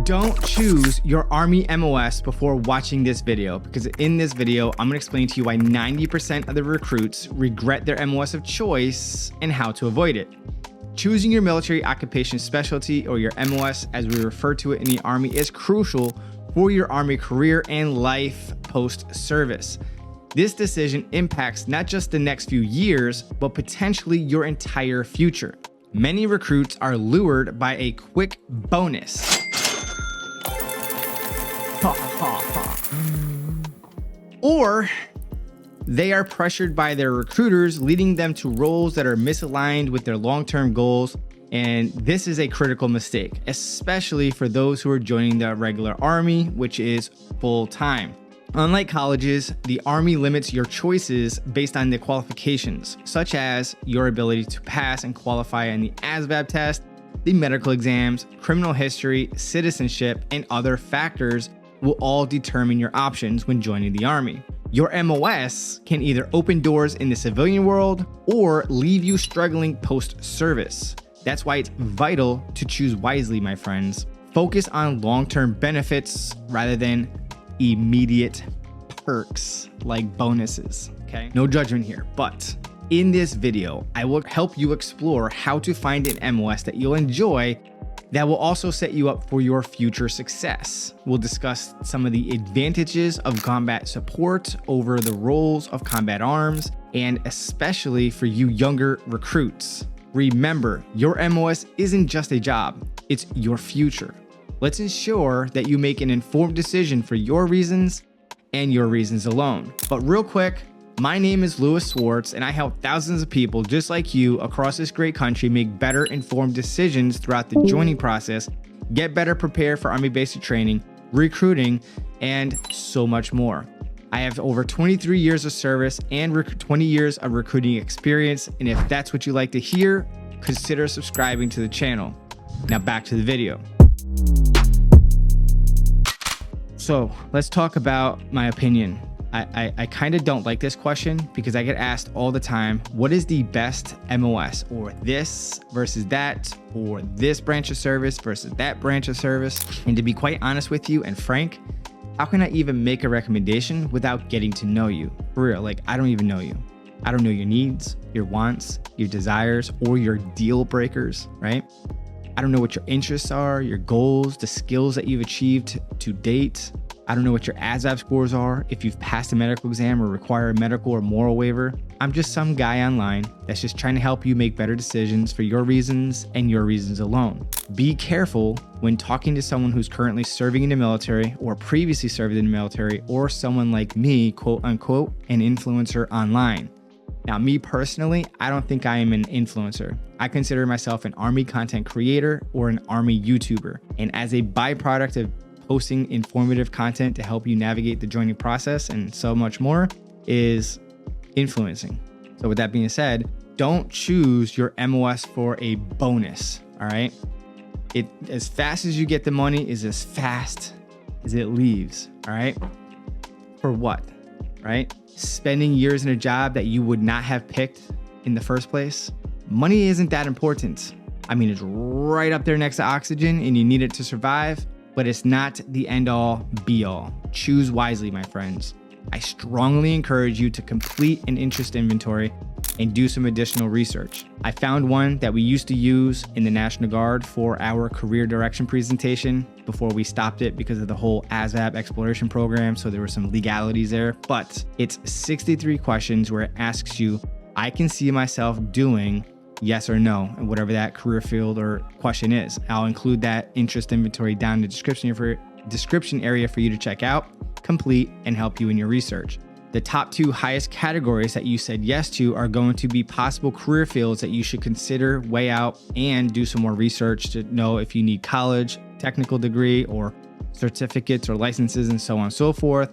Don't choose your Army MOS before watching this video, because in this video, I'm gonna explain to you why 90% of the recruits regret their MOS of choice and how to avoid it. Choosing your military occupation specialty, or your MOS as we refer to it in the Army, is crucial for your Army career and life post-service. This decision impacts not just the next few years, but potentially your entire future. Many recruits are lured by a quick bonus. Or they are pressured by their recruiters, leading them to roles that are misaligned with their long-term goals. And this is a critical mistake, especially for those who are joining the regular Army, which is full-time. Unlike colleges, the Army limits your choices based on the qualifications, such as your ability to pass and qualify in the ASVAB test, the medical exams, criminal history, citizenship, and other factors will all determine your options when joining the Army. Your MOS can either open doors in the civilian world or leave you struggling post-service. That's why it's vital to choose wisely, my friends. Focus on long-term benefits rather than immediate perks like bonuses, okay? No judgment here, but in this video, I will help you explore how to find an MOS that you'll enjoy that will also set you up for your future success. We'll discuss some of the advantages of combat support over the roles of combat arms, and especially for you younger recruits. Remember, your MOS isn't just a job, it's your future. Let's ensure that you make an informed decision for your reasons and your reasons alone. But real quick, my name is Swartz, and I help thousands of people just like you across this great country make better informed decisions throughout the joining process, get better prepared for Army basic training, recruiting, and so much more. I have over 23 years of service and 20 years of recruiting experience, and if that's what you like to hear, consider subscribing to the channel. Now back to the video. So let's talk about my opinion. I kind of don't like this question because I get asked all the time, what is the best MOS, or this versus that, or this branch of service versus that branch of service? And to be quite honest with you and frank, how can I even make a recommendation without getting to know you? For real, like, I don't even know you. I don't know your needs, your wants, your desires, or your deal breakers, right? I don't know what your interests are, your goals, the skills that you've achieved to date. I don't know what your ASVAB scores are, if you've passed a medical exam or require a medical or moral waiver. I'm just some guy online that's just trying to help you make better decisions for your reasons and your reasons alone. Be careful when talking to someone who's currently serving in the military or previously served in the military, or someone like me, quote unquote, an influencer online. Now, me personally, I don't think I am an influencer. I consider myself an Army content creator or an Army YouTuber. And as a byproduct of posting informative content to help you navigate the joining process and so much more, is influencing. So with that being said, don't choose your MOS for a bonus, all right? As fast as you get the money is as fast as it leaves, all right? For what, right? Spending years in a job that you would not have picked in the first place? Money isn't that important. I mean, it's right up there next to oxygen and you need it to survive, but it's not the end all be all. Choose wisely, my friends. I strongly encourage you to complete an interest inventory and do some additional research. I found one that we used to use in the National Guard for our career direction presentation before we stopped it because of the whole ASVAB exploration program. So there were some legalities there, but it's 63 questions where it asks you, I can see myself doing yes or no, and whatever that career field or question is. I'll include that interest inventory down in the description area for you to check out, complete, and help you in your research. The top 2 highest categories that you said yes to are going to be possible career fields that you should consider, weigh out, and do some more research to know if you need college, technical degree, or certificates or licenses, and so on and so forth.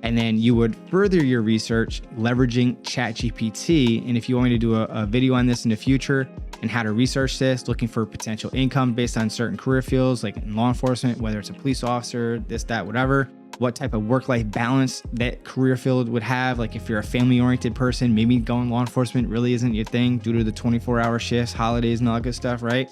And then you would further your research leveraging ChatGPT. And if you want me to do a video on this in the future and how to research this, looking for potential income based on certain career fields, like in law enforcement, whether it's a police officer, this, that, whatever, what type of work-life balance that career field would have. Like if you're a family-oriented person, maybe going law enforcement really isn't your thing due to the 24-hour shifts, holidays, and all that good stuff, right?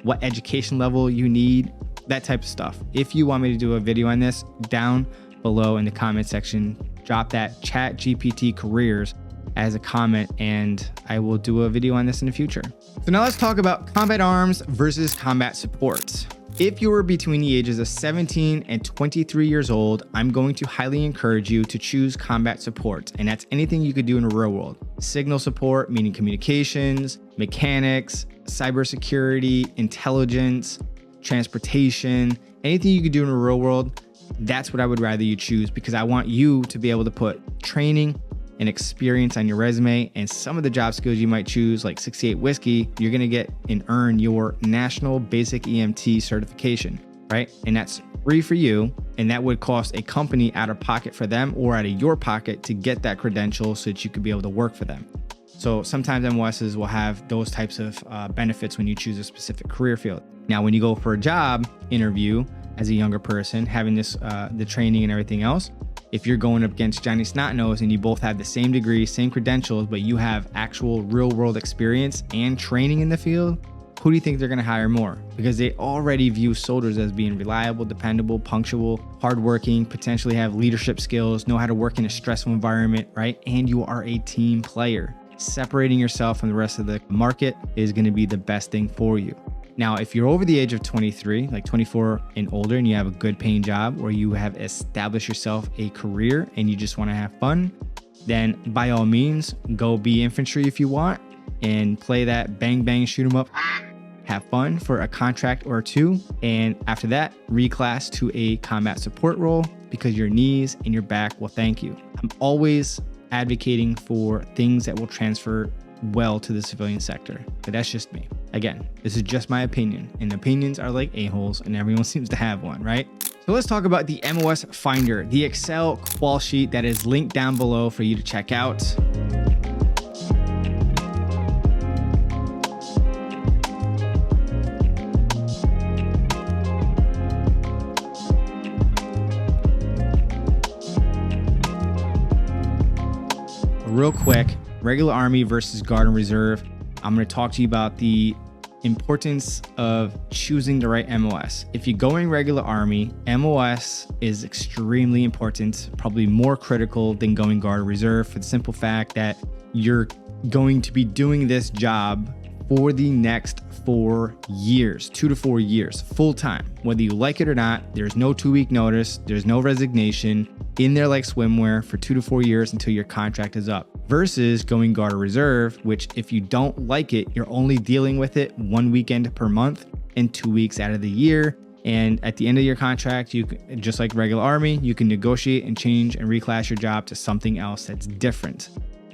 What education level you need, that type of stuff. If you want me to do a video on this, down below in the comment section, drop that ChatGPT careers as a comment and I will do a video on this in the future. So now let's talk about combat arms versus combat supports. If you are between the ages of 17 and 23 years old, I'm going to highly encourage you to choose combat support, and that's anything you could do in the real world. Signal support, meaning communications, mechanics, cybersecurity, intelligence, transportation, anything you could do in the real world, that's what I would rather you choose, because I want you to be able to put training and experience on your resume, and some of the job skills you might choose, like 68 Whiskey, you're gonna get and earn your National Basic EMT certification, right? And that's free for you, and that would cost a company out of pocket for them or out of your pocket to get that credential so that you could be able to work for them. So sometimes MOSs will have those types of benefits when you choose a specific career field. Now, when you go for a job interview as a younger person, having this the training and everything else, if you're going up against Johnny Snotnose and you both have the same degree, same credentials, but you have actual real world experience and training in the field, who do you think they're gonna hire more? Because they already view soldiers as being reliable, dependable, punctual, hardworking, potentially have leadership skills, know how to work in a stressful environment, right? And you are a team player. Separating yourself from the rest of the market is gonna be the best thing for you. Now, if you're over the age of 23, like 24 and older, and you have a good paying job or you have established yourself a career and you just want to have fun, then by all means, go be infantry if you want and play that bang, bang, shoot 'em up, have fun for a contract or two. And after that, reclass to a combat support role because your knees and your back will thank you. I'm always advocating for things that will transfer well to the civilian sector, but that's just me. Again, this is just my opinion, and opinions are like a-holes and everyone seems to have one, right? So let's talk about the MOS Finder, the Excel qual sheet that is linked down below for you to check out. Real quick, regular Army versus Guard and Reserve. I'm going to talk to you about the importance of choosing the right MOS. If you're going regular Army, MOS is extremely important, probably more critical than going Guard or Reserve, for the simple fact that you're going to be doing this job for the next 4 years, 2 to 4 years, full time. Whether you like it or not, there's no 2-week notice, there's no resignation, in there like swimwear for 2 to 4 years until your contract is up. Versus going Guard or Reserve, which if you don't like it, you're only dealing with it 1 weekend per month and 2 weeks out of the year. And at the end of your contract, you can, just like regular Army, you can negotiate and change and reclass your job to something else that's different.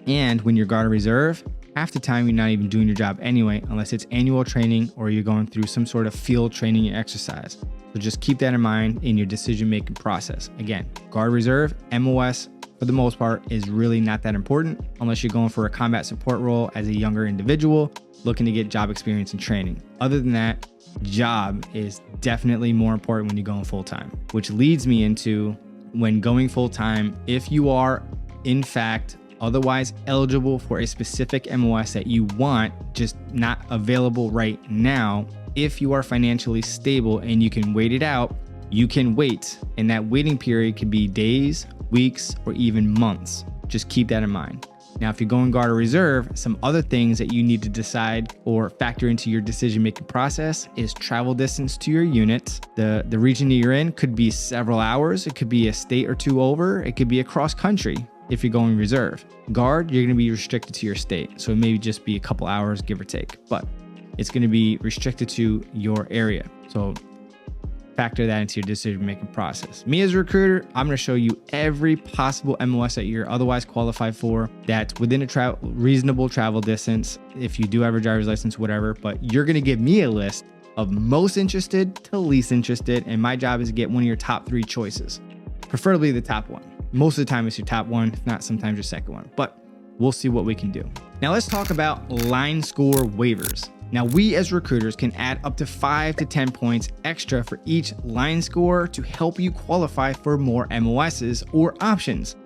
And when you're Guard or Reserve, half the time you're not even doing your job anyway, unless it's annual training or you're going through some sort of field training and exercise. So just keep that in mind in your decision-making process. Again, Guard Reserve, MOS, for the most part, is really not that important unless you're going for a combat support role as a younger individual looking to get job experience and training. Other than that, job is definitely more important when you're going full-time, which leads me into when going full-time, if you are in fact otherwise eligible for a specific MOS that you want, just not available right now, if you are financially stable and you can wait it out, you can wait. And that waiting period could be days, weeks, or even months. Just keep that in mind. Now, if you're going Guard or Reserve, some other things that you need to decide or factor into your decision-making process is travel distance to your unit. The region that you're in could be several hours. It could be a state or two over. It could be across country. If you're going Reserve, Guard, you're going to be restricted to your state. So it may just be a couple hours, give or take, but it's going to be restricted to your area. So factor that into your decision-making process. Me as a recruiter, I'm going to show you every possible MOS that you're otherwise qualified for that's within a reasonable travel distance. If you do have a driver's license, whatever, but you're going to give me a list of most interested to least interested. And my job is to get one of your top 3 choices, preferably the top one. Most of the time it's your top one, if not sometimes your second one, but we'll see what we can do. Now let's talk about line score waivers. Now we as recruiters can add up to 5 to 10 points extra for each line score to help you qualify for more MOSs or options.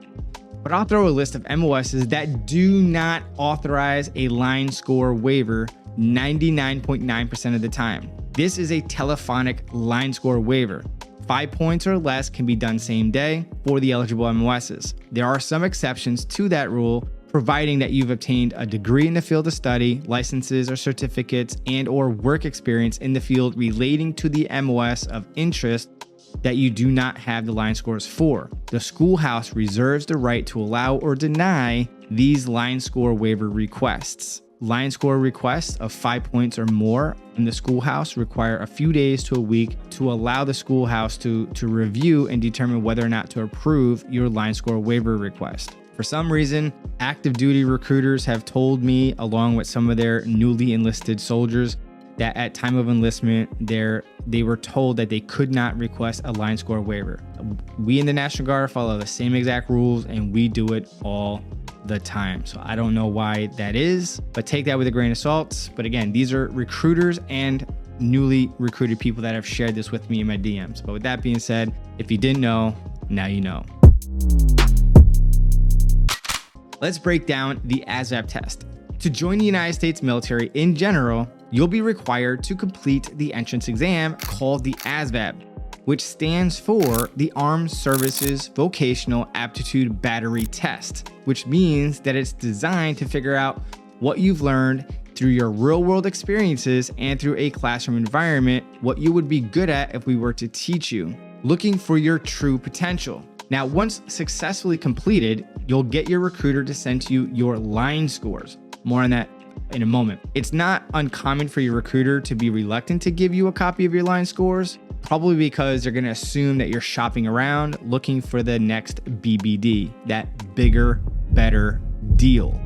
But I'll throw a list of MOSs that do not authorize a line score waiver 99.9% of the time. This is a telephonic line score waiver. 5 points or less can be done same day for the eligible MOSs. There are some exceptions to that rule, providing that you've obtained a degree in the field of study, licenses or certificates, and or work experience in the field relating to the MOS of interest that you do not have the line scores for. The schoolhouse reserves the right to allow or deny these line score waiver requests. Line score requests of 5 points or more in the schoolhouse require a few days to a week to allow the schoolhouse to review and determine whether or not to approve your line score waiver request. For some reason, active duty recruiters have told me, along with some of their newly enlisted soldiers, that at time of enlistment, they were told that they could not request a line score waiver. We in the National Guard follow the same exact rules, and we do it all the time. So I don't know why that is, but take that with a grain of salt. But again, these are recruiters and newly recruited people that have shared this with me in my DMs. But with that being said, if you didn't know, now you know. Let's break down the ASVAB test. To join the United States military in general, you'll be required to complete the entrance exam called the ASVAB, which stands for the Armed Services Vocational Aptitude Battery Test, which means that it's designed to figure out what you've learned through your real-world experiences and through a classroom environment, what you would be good at if we were to teach you, looking for your true potential. Now, once successfully completed, you'll get your recruiter to send to you your line scores. More on that in a moment. It's not uncommon for your recruiter to be reluctant to give you a copy of your line scores, probably because they're going to assume that you're shopping around looking for the next BBD, that bigger, better deal,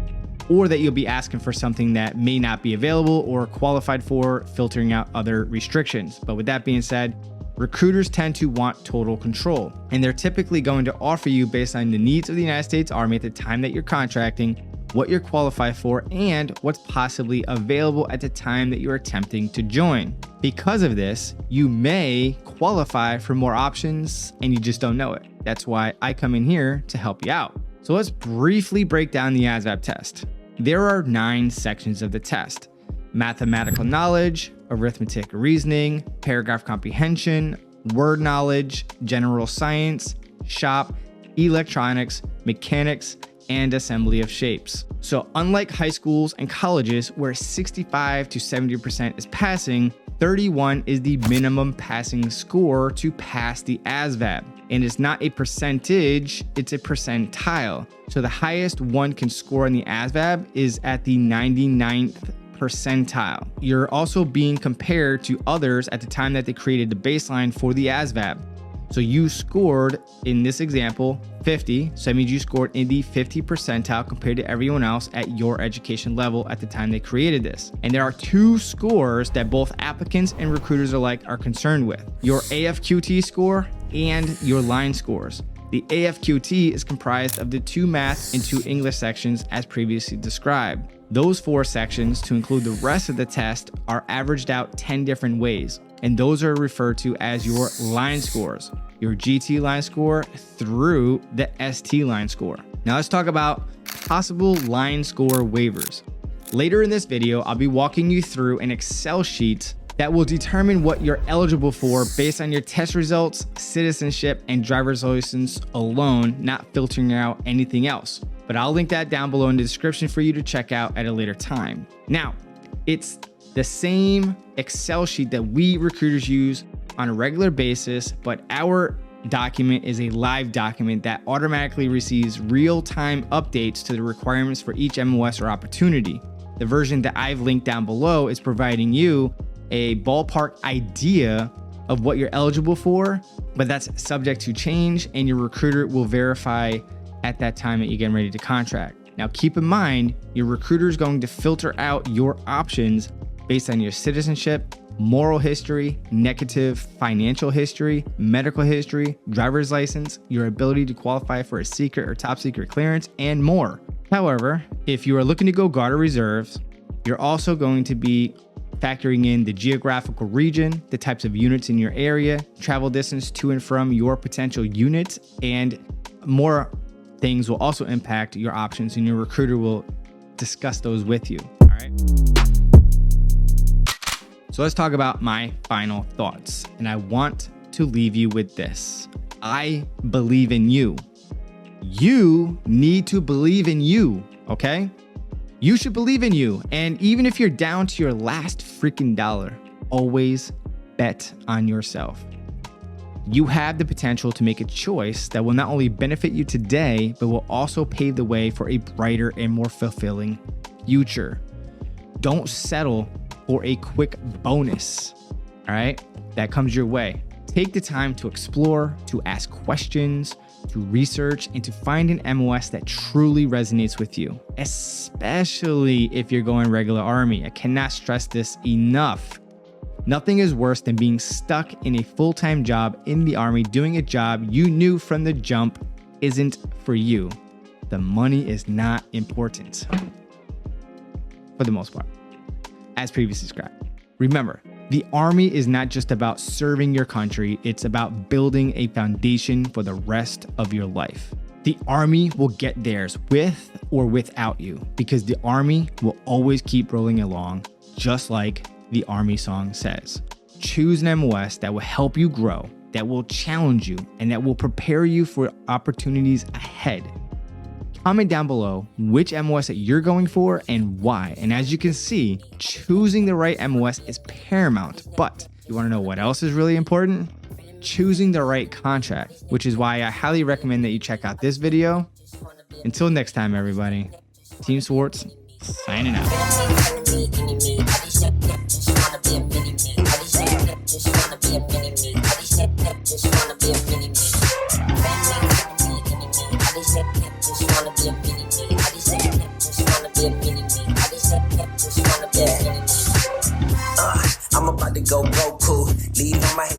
or that you'll be asking for something that may not be available or qualified for, filtering out other restrictions. But with that being said, recruiters tend to want total control, and they're typically going to offer you based on the needs of the United States Army at the time that you're contracting, what you're qualified for, and what's possibly available at the time that you're attempting to join. Because of this, you may qualify for more options and you just don't know it. That's why I come in here to help you out. So let's briefly break down the ASVAB test. There are 9 sections of the test: mathematical knowledge, arithmetic reasoning, paragraph comprehension, word knowledge, general science, shop, electronics, mechanics, and assembly of shapes. So unlike high schools and colleges where 65 to 70% is passing, 31 is the minimum passing score to pass the ASVAB. And it's not a percentage, it's a percentile. So the highest one can score on the ASVAB is at the 99th percentile. You're also being compared to others at the time that they created the baseline for the ASVAB. So you scored, in this example, 50. So that means you scored in the 50 percentile compared to everyone else at your education level at the time they created this. And there are 2 scores that both applicants and recruiters alike are concerned with: your AFQT score and your line scores. The AFQT is comprised of the 2 math and 2 English sections as previously described. Those 4 sections, to include the rest of the test, are averaged out 10 different ways, and those are referred to as your line scores, your GT line score through the ST line score. Now let's talk about possible line score waivers. Later in this video, I'll be walking you through an Excel sheet that will determine what you're eligible for based on your test results, citizenship, and driver's license alone, not filtering out anything else. But I'll link that down below in the description for you to check out at a later time. Now, it's the same Excel sheet that we recruiters use on a regular basis, but our document is a live document that automatically receives real-time updates to the requirements for each MOS or opportunity. The version that I've linked down below is providing you a ballpark idea of what you're eligible for, but that's subject to change, and your recruiter will verify at that time that you're getting ready to contract. Now, keep in mind, your recruiter is going to filter out your options based on your citizenship, moral history, negative financial history, medical history, driver's license, your ability to qualify for a secret or top secret clearance, and more. However, if you are looking to go Guard or Reserves, you're also going to be factoring in the geographical region, the types of units in your area, travel distance to and from your potential units, and more things will also impact your options, and your recruiter will discuss those with you. All right. So let's talk about my final thoughts. And I want to leave you with this. I believe in you. You need to believe in you, okay? You should believe in you. And even if you're down to your last freaking dollar, always bet on yourself. You have the potential to make a choice that will not only benefit you today, but will also pave the way for a brighter and more fulfilling future. Don't settle for a quick bonus, all right, that comes your way. Take the time to explore, to ask questions, to research, and to find an MOS that truly resonates with you, especially if you're going regular Army. I cannot stress this enough. Nothing is worse than being stuck in a full-time job in the Army doing a job you knew from the jump isn't for you. The money is not important, for the most part, as previously described. Remember, the Army is not just about serving your country, it's about building a foundation for the rest of your life. The Army will get theirs with or without you, because the Army will always keep rolling along, just like the Army song says. Choose an MOS that will help you grow, that will challenge you, and that will prepare you for opportunities ahead. Comment down below which MOS that you're going for and why. And as you can see, choosing the right MOS is paramount. But you want to know what else is really important? Choosing the right contract, which is why I highly recommend that you check out this video. Until next time, everybody, Team Swartz signing out.